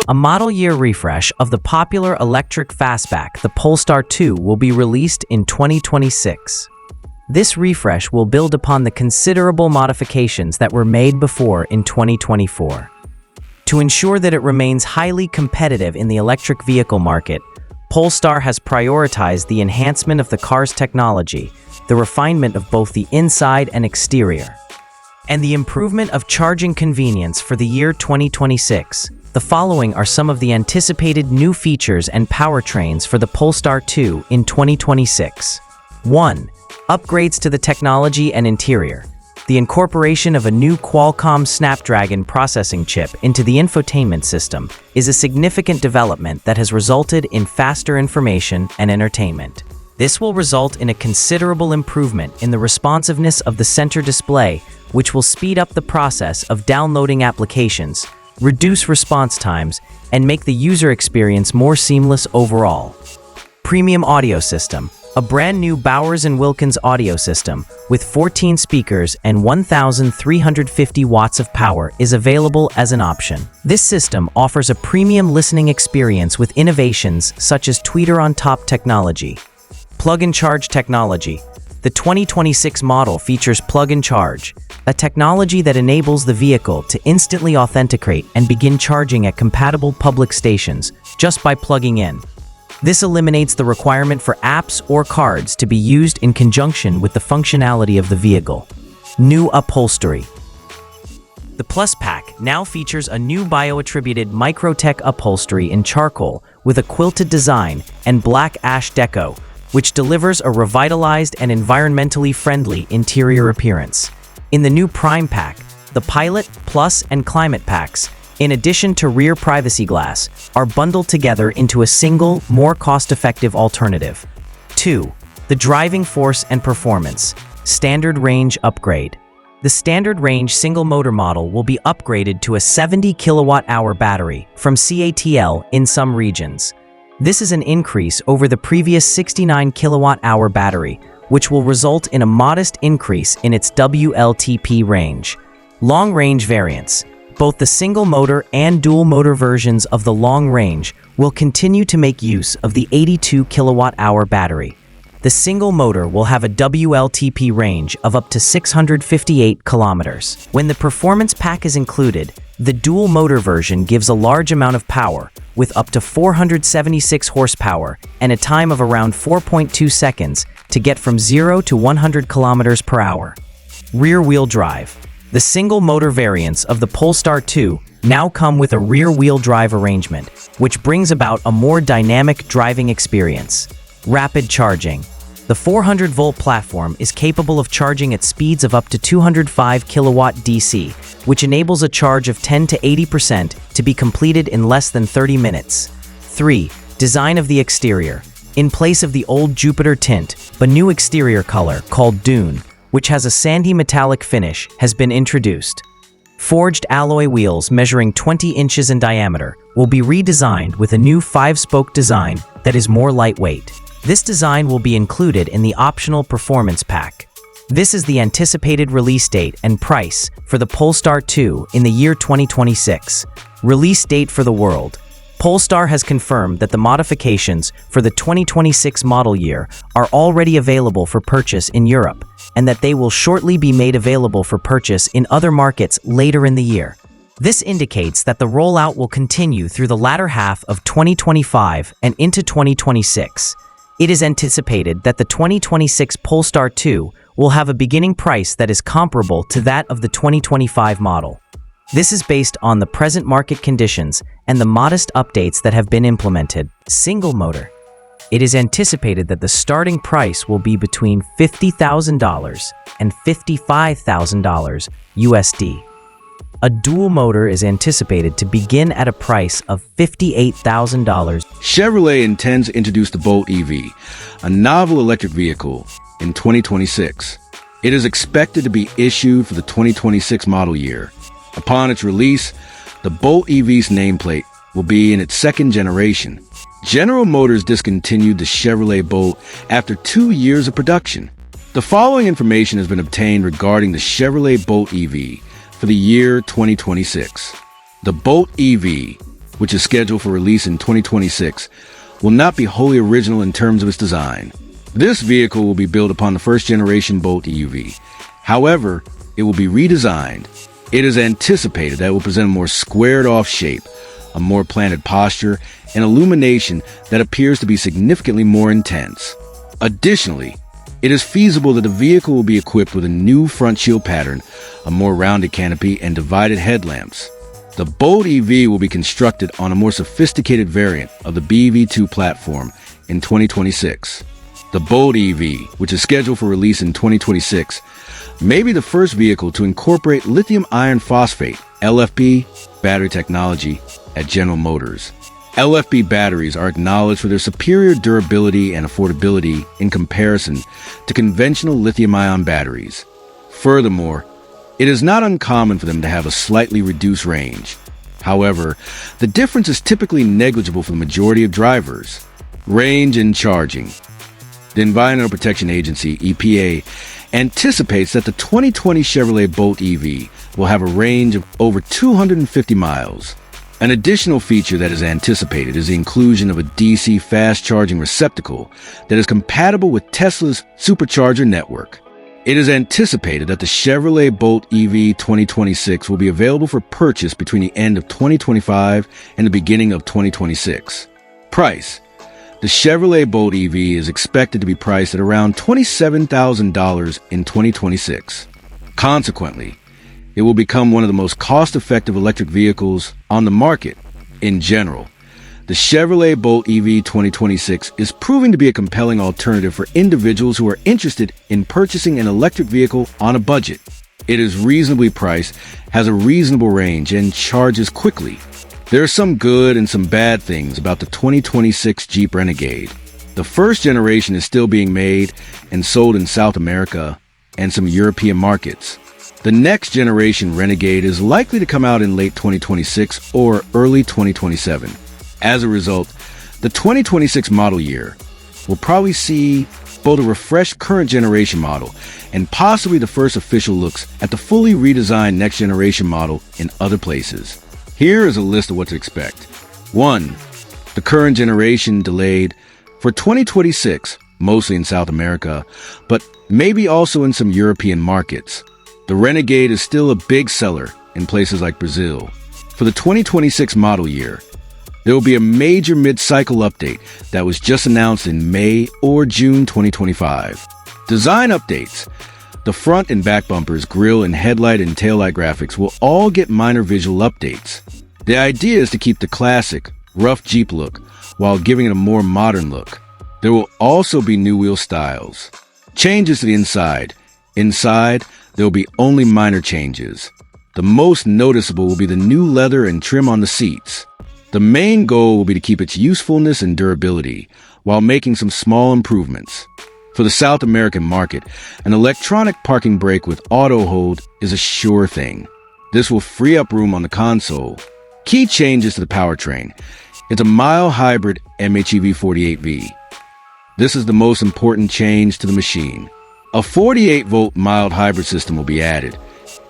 A model year refresh of the popular electric fastback, the Polestar 2, will be released in 2026. This refresh will build upon the considerable modifications that were made before in 2024. To ensure that it remains highly competitive in the electric vehicle market, Polestar has prioritized the enhancement of the car's technology, the refinement of both the inside and exterior, and the improvement of charging convenience for the year 2026. The following are some of the anticipated new features and powertrains for the Polestar 2 in 2026. 1. Upgrades to the technology and interior. The incorporation of a new Qualcomm Snapdragon processing chip into the infotainment system is a significant development that has resulted in faster information and entertainment. This will result in a considerable improvement in the responsiveness of the center display, which will speed up the process of downloading applications, reduce response times, and make the user experience more seamless overall. Premium audio system. A brand new Bowers & Wilkins audio system with 14 speakers and 1,350 watts of power is available as an option. This system offers a premium listening experience with innovations such as tweeter-on-top technology. Plug-and charge technology. The 2026 model features plug-and charge, a technology that enables the vehicle to instantly authenticate and begin charging at compatible public stations just by plugging in. This eliminates the requirement for apps or cards to be used in conjunction with the functionality of the vehicle. New upholstery. The Plus Pack now features a new bio-attributed Microtech upholstery in charcoal with a quilted design and black ash deco, which delivers a revitalized and environmentally friendly interior appearance. In the new Prime Pack, the Pilot, Plus, and Climate Packs, in addition to rear privacy glass, are bundled together into a single, more cost-effective alternative. 2. The driving force and performance. Standard range upgrade. The standard range single-motor model will be upgraded to a 70 kilowatt-hour battery from CATL in some regions. This is an increase over the previous 69 kilowatt-hour battery, which will result in a modest increase in its WLTP range. Long-range variants. Both the single-motor and dual-motor versions of the long range will continue to make use of the 82 kilowatt-hour battery. The single motor will have a WLTP range of up to 658 kilometers. When the performance pack is included, the dual-motor version gives a large amount of power, with up to 476 horsepower and a time of around 4.2 seconds to get from 0 to 100 kilometers per hour. Rear-wheel drive. The single-motor variants of the Polestar 2 now come with a rear-wheel drive arrangement, which brings about a more dynamic driving experience. Rapid charging. The 400-volt platform is capable of charging at speeds of up to 205 kilowatt DC, which enables a charge of 10 to 80% to be completed in less than 30 minutes. 3. Design of the exterior. In place of the old Jupiter tint, a new exterior color called Dune, which has a sandy metallic finish, has been introduced. Forged alloy wheels measuring 20 inches in diameter will be redesigned with a new 5-spoke design that is more lightweight. This design will be included in the optional performance pack. This is the anticipated release date and price for the Polestar 2 in the year 2026. Release date for the world. Polestar has confirmed that the modifications for the 2026 model year are already available for purchase in Europe, and that they will shortly be made available for purchase in other markets later in the year. This indicates that the rollout will continue through the latter half of 2025 and into 2026. It is anticipated that the 2026 Polestar 2 will have a beginning price that is comparable to that of the 2025 model. This is based on the present market conditions and the modest updates that have been implemented. Single motor. It is anticipated that the starting price will be between $50,000 and $55,000 USD. A dual motor is anticipated to begin at a price of $58,000. Chevrolet intends to introduce the Bolt EV, a novel electric vehicle, in 2026. It is expected to be issued for the 2026 model year. Upon its release, the Bolt EV's nameplate will be in its second generation. General Motors discontinued the Chevrolet Bolt after 2 years of production. The following information has been obtained regarding the Chevrolet Bolt EV for the year 2026. The Bolt EV which is scheduled for release in 2026, will not be wholly original in terms of its design. This vehicle will be built upon the first-generation Bolt EUV. However, it will be redesigned. It is anticipated that it will present a more squared-off shape, a more planted posture, and illumination that appears to be significantly more intense. Additionally, it is feasible that the vehicle will be equipped with a new front shield pattern, a more rounded canopy, and divided headlamps. The Bolt EV will be constructed on a more sophisticated variant of the BEV2 platform in 2026. The Bolt EV, which is scheduled for release in 2026, may be the first vehicle to incorporate lithium iron phosphate, LFP, battery technology at General Motors. LFP batteries are acknowledged for their superior durability and affordability in comparison to conventional lithium-ion batteries. Furthermore, it is not uncommon for them to have a slightly reduced range. However, the difference is typically negligible for the majority of drivers. Range and charging. The Environmental Protection Agency, EPA, anticipates that the 2020 Chevrolet Bolt EV will have a range of over 250 miles. An additional feature that is anticipated is the inclusion of a DC fast charging receptacle that is compatible with Tesla's supercharger network. It is anticipated that the Chevrolet Bolt EV 2026 will be available for purchase between the end of 2025 and the beginning of 2026. Price. The Chevrolet Bolt EV is expected to be priced at around $27,000 in 2026. Consequently, it will become one of the most cost-effective electric vehicles on the market in general. The Chevrolet Bolt EV 2026 is proving to be a compelling alternative for individuals who are interested in purchasing an electric vehicle on a budget. It is reasonably priced, has a reasonable range, and charges quickly. There are some good and some bad things about the 2026 Jeep Renegade. The first generation is still being made and sold in South America and some European markets. The next generation Renegade is likely to come out in late 2026 or early 2027. As a result, the 2026 model year will probably see both a refreshed current generation model and possibly the first official looks at the fully redesigned next generation model in other places. Here is a list of what to expect. 1. The current generation delayed for 2026, mostly in South America, but maybe also in some European markets. The Renegade is still a big seller in places like Brazil. For the 2026 model year, there will be a major mid-cycle update that was just announced in May or June 2025. Design updates. The front and back bumpers, grille and headlight and taillight graphics will all get minor visual updates. The idea is to keep the classic, rough Jeep look while giving it a more modern look. There will also be new wheel styles. Changes to the inside. Inside, there will be only minor changes. The most noticeable will be the new leather and trim on the seats. The main goal will be to keep its usefulness and durability while making some small improvements. For the South American market, an electronic parking brake with auto hold is a sure thing. This will free up room on the console. Key changes to the powertrain. It's a mild hybrid MHEV 48V. This is the most important change to the machine. A 48-volt mild hybrid system will be added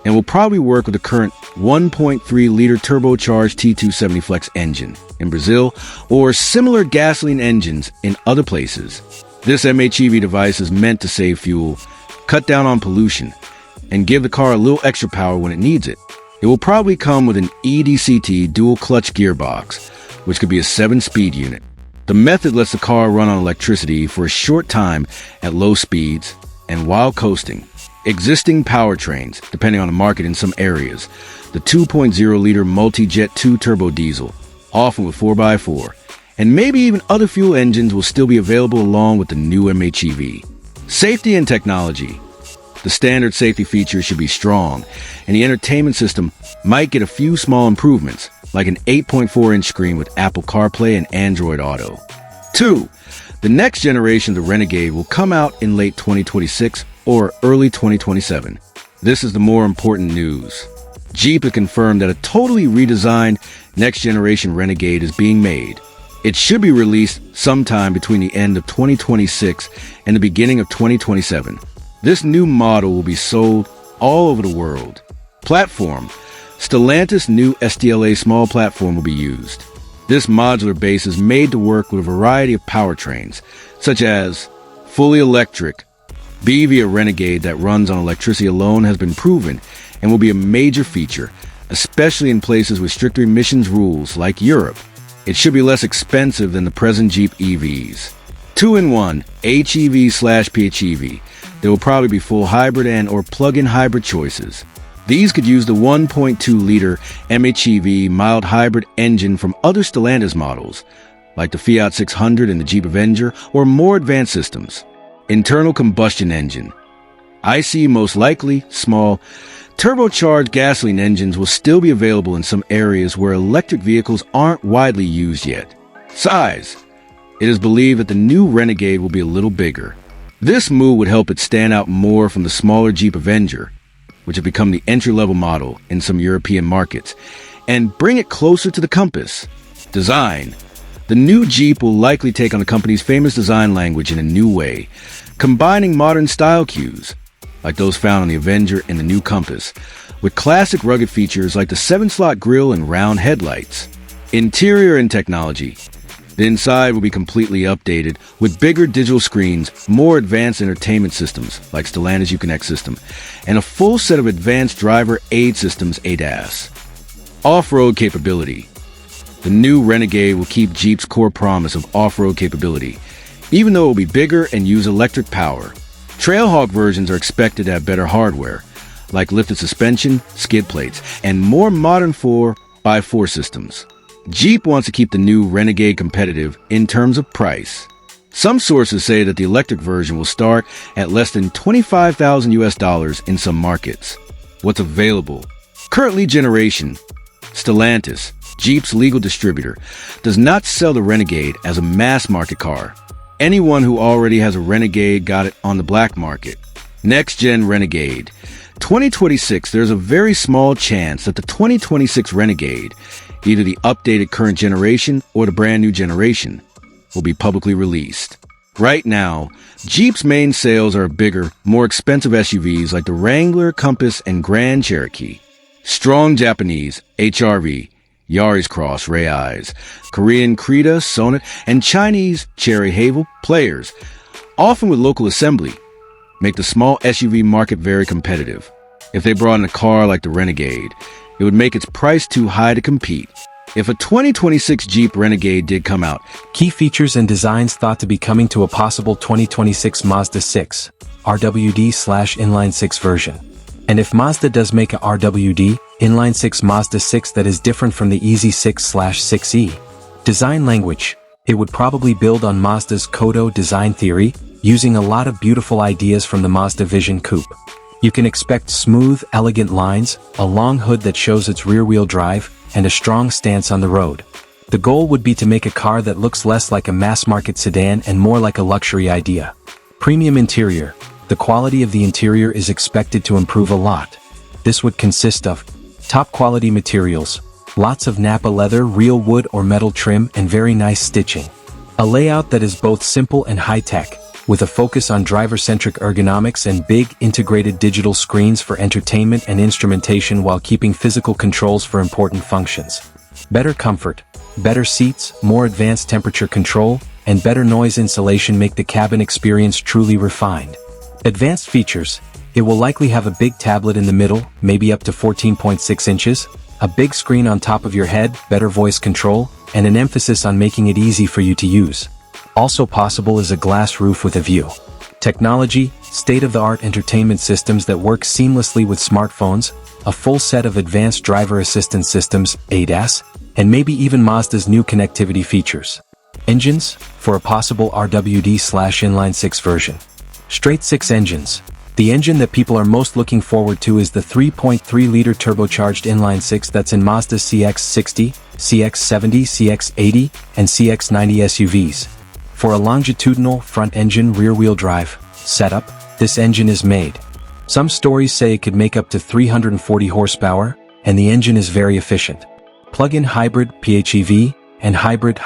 and will probably work with the current 1.3-liter turbocharged T270 Flex engine in Brazil or similar gasoline engines in other places. This MHEV device is meant to save fuel, cut down on pollution, and give the car a little extra power when it needs it. It will probably come with an EDCT dual-clutch gearbox, which could be a 7-speed unit. The method lets the car run on electricity for a short time at low speeds and while coasting. Existing powertrains, depending on the market in some areas, the 2.0-liter multi-jet 2-turbo diesel, often with 4x4, and maybe even other fuel engines will still be available along with the new MHEV. Safety and technology. The standard safety features should be strong, and the entertainment system might get a few small improvements, like an 8.4-inch screen with Apple CarPlay and Android Auto. 2. The next generation of the Renegade will come out in late 2026 or early 2027. This is the more important news. Jeep has confirmed that a totally redesigned next-generation Renegade is being made. It should be released sometime between the end of 2026 and the beginning of 2027. This new model will be sold all over the world. Platform. Stellantis' new STLA small platform will be used. This modular base is made to work with a variety of powertrains, such as fully electric. BV, a Renegade that runs on electricity alone, has been proven and will be a major feature, especially in places with stricter emissions rules like Europe. It should be less expensive than the present Jeep EVs. 2-in-1, HEV/PHEV. There will probably be full hybrid and or plug-in hybrid choices. These could use the 1.2-liter MHEV mild hybrid engine from other Stellantis models, like the Fiat 600 and the Jeep Avenger, or more advanced systems. Internal combustion engine. ICE, most likely, small, turbocharged gasoline engines will still be available in some areas where electric vehicles aren't widely used yet. Size. It is believed that the new Renegade will be a little bigger. This move would help it stand out more from the smaller Jeep Avenger, which have become the entry-level model in some European markets, and bring it closer to the Compass. Design. The new Jeep will likely take on the company's famous design language in a new way, combining modern style cues, like those found on the Avenger and the new Compass, with classic rugged features like the 7-slot grille and round headlights. Interior and technology. The inside will be completely updated with bigger digital screens, more advanced entertainment systems like Stellantis Uconnect system, and a full set of advanced driver aid systems ADAS. Off-road capability. The new Renegade will keep Jeep's core promise of off-road capability, even though it will be bigger and use electric power. Trailhawk versions are expected to have better hardware, like lifted suspension, skid plates, and more modern 4x4 systems. Jeep wants to keep the new Renegade competitive in terms of price. Some sources say that the electric version will start at less than $25,000 in some markets. What's available? Currently generation. Stellantis, Jeep's legal distributor, does not sell the Renegade as a mass market car. Anyone who already has a Renegade got it on the black market. Next-gen Renegade. 2026, there's a very small chance that the 2026 Renegade, either the updated current generation or the brand new generation, will be publicly released. Right now, Jeep's main sales are bigger, more expensive SUVs like the Wrangler, Compass, and Grand Cherokee. Strong Japanese, HRV, Yaris Cross, Ray Eyes, Korean Creta, Sonnet, and Chinese Cherry Havel players, often with local assembly, make the small SUV market very competitive. If they brought in a car like the Renegade, it would make its price too high to compete. If a 2026 Jeep Renegade did come out, key features and designs thought to be coming to a possible 2026 Mazda 6 RWD/inline-6 version. And if Mazda does make a RWD inline-6 Mazda 6 that is different from the Easy 6/6e design language, it would probably build on Mazda's Kodo design theory, using a lot of beautiful ideas from the Mazda Vision Coupe. You can expect smooth, elegant lines, a long hood that shows its rear-wheel drive, and a strong stance on the road. The goal would be to make a car that looks less like a mass-market sedan and more like a luxury idea. Premium interior. The quality of the interior is expected to improve a lot. This would consist of top-quality materials, lots of Nappa leather, real wood or metal trim, and very nice stitching. A layout that is both simple and high-tech, with a focus on driver-centric ergonomics and big, integrated digital screens for entertainment and instrumentation while keeping physical controls for important functions. Better comfort, better seats, more advanced temperature control, and better noise insulation make the cabin experience truly refined. Advanced features. It will likely have a big tablet in the middle, maybe up to 14.6 inches, a big screen on top of your head, better voice control, and an emphasis on making it easy for you to use. Also possible is a glass roof with a view. Technology, state-of-the-art entertainment systems that work seamlessly with smartphones, a full set of advanced driver assistance systems, ADAS, and maybe even Mazda's new connectivity features. Engines, for a possible RWD/inline-6 version. Straight 6 engines. The engine that people are most looking forward to is the 3.3-liter turbocharged inline-6 that's in Mazda CX-60, CX-70, CX-80, and CX-90 SUVs. For a longitudinal, front-engine, rear-wheel drive setup, this engine is made. Some stories say it could make up to 340 horsepower, and the engine is very efficient. Plug-in hybrid, PHEV, and hybrid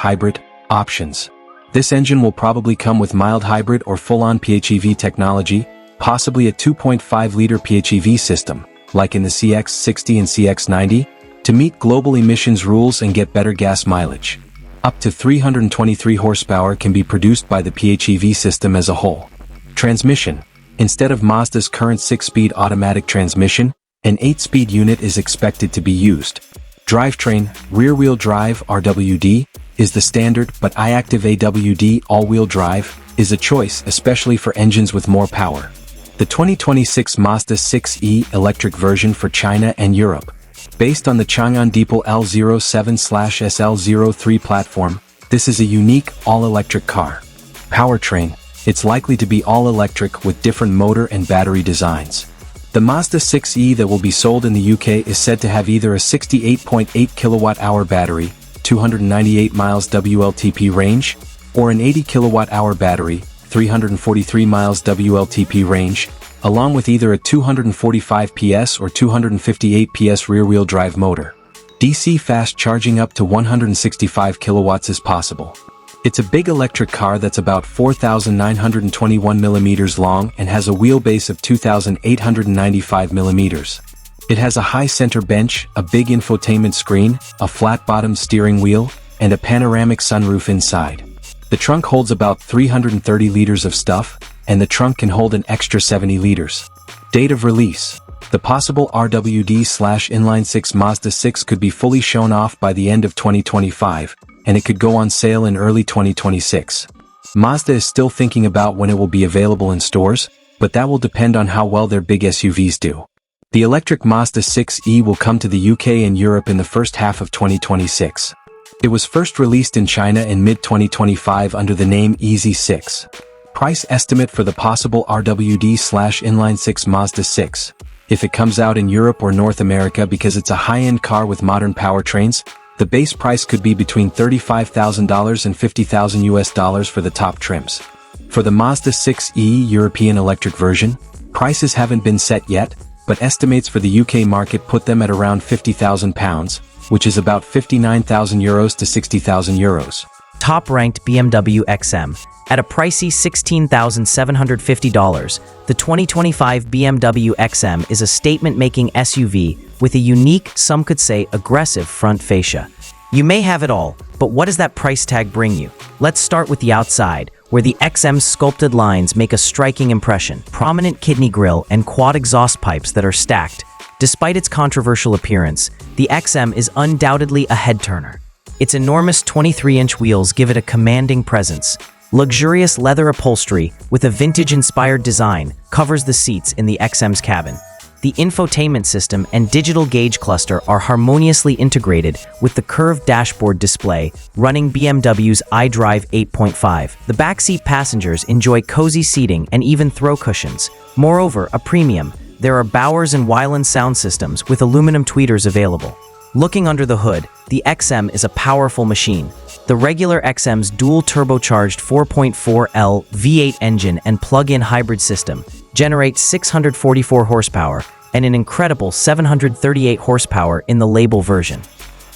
options. This engine will probably come with mild hybrid or full-on PHEV technology, possibly a 2.5-liter PHEV system, like in the CX-60 and CX-90, to meet global emissions rules and get better gas mileage. Up to 323 horsepower can be produced by the PHEV system as a whole. Transmission. Instead of Mazda's current 6-speed automatic transmission, an 8-speed unit is expected to be used. Drivetrain, rear-wheel drive (RWD), is the standard, but iActive AWD all-wheel drive is a choice, especially for engines with more power. The 2026 Mazda 6e electric version for China and Europe. Based on the Chang'an Deepal L07/SL03 platform, this is a unique, all-electric car. Powertrain. It's likely to be all-electric with different motor and battery designs. The Mazda 6e that will be sold in the UK is said to have either a 68.8 kilowatt-hour battery, 298 miles WLTP range, or an 80 kilowatt-hour battery, 343 miles WLTP range, along with either a 245 PS or 258 PS rear-wheel drive motor. DC fast charging up to 165 kilowatts is possible. It's a big electric car that's about 4,921 millimeters long and has a wheelbase of 2,895 millimeters. It has a high center bench, a big infotainment screen, a flat-bottomed steering wheel, and a panoramic sunroof inside. The trunk holds about 330 liters of stuff, and the trunk can hold an extra 70 liters. Date of release. The possible RWD/inline-6 Mazda 6 could be fully shown off by the end of 2025, and it could go on sale in early 2026. Mazda is still thinking about when it will be available in stores, but that will depend on how well their big SUVs do. The electric Mazda 6e will come to the UK and Europe in the first half of 2026. It was first released in China in mid-2025 under the name EZ6. Price estimate for the possible RWD/inline-6 Mazda 6. If it comes out in Europe or North America because it's a high-end car with modern powertrains, the base price could be between $35,000 and $50,000 for the top trims. For the Mazda 6e European electric version, prices haven't been set yet, but estimates for the UK market put them at around £50,000, which is about €59,000 to €60,000. Top-ranked BMW XM. At a pricey $16,750, the 2025 BMW XM is a statement-making SUV with a unique, some could say aggressive front fascia. You may have it all, but what does that price tag bring you? Let's start with the outside, where the XM's sculpted lines make a striking impression. Prominent kidney grille and quad exhaust pipes that are stacked. Despite its controversial appearance, the XM is undoubtedly a head-turner. Its enormous 23-inch wheels give it a commanding presence. Luxurious leather upholstery with a vintage-inspired design covers the seats in the XM's cabin. The infotainment system and digital gauge cluster are harmoniously integrated with the curved dashboard display running BMW's iDrive 8.5. The backseat passengers enjoy cozy seating and even throw cushions. Moreover, a premium, there are Bowers & Wyland sound systems with aluminum tweeters available. Looking under the hood, the XM is a powerful machine. The regular XM's dual turbocharged 4.4L V8 engine and plug-in hybrid system generates 644 horsepower and an incredible 738 horsepower in the label version.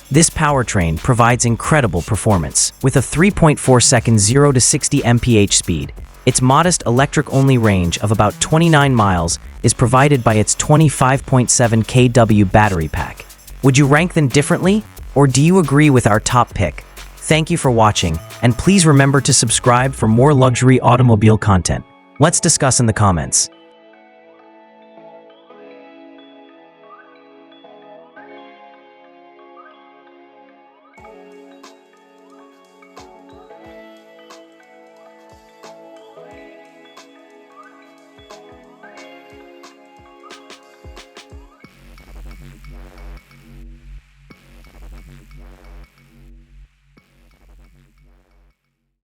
This powertrain provides incredible performance. With a 3.4-second 0 to 60 mph speed, its modest electric-only range of about 29 miles is provided by its 25.7 kW battery pack. Would you rank them differently, or do you agree with our top pick? Thank you for watching, and please remember to subscribe for more luxury automobile content. Let's discuss in the comments.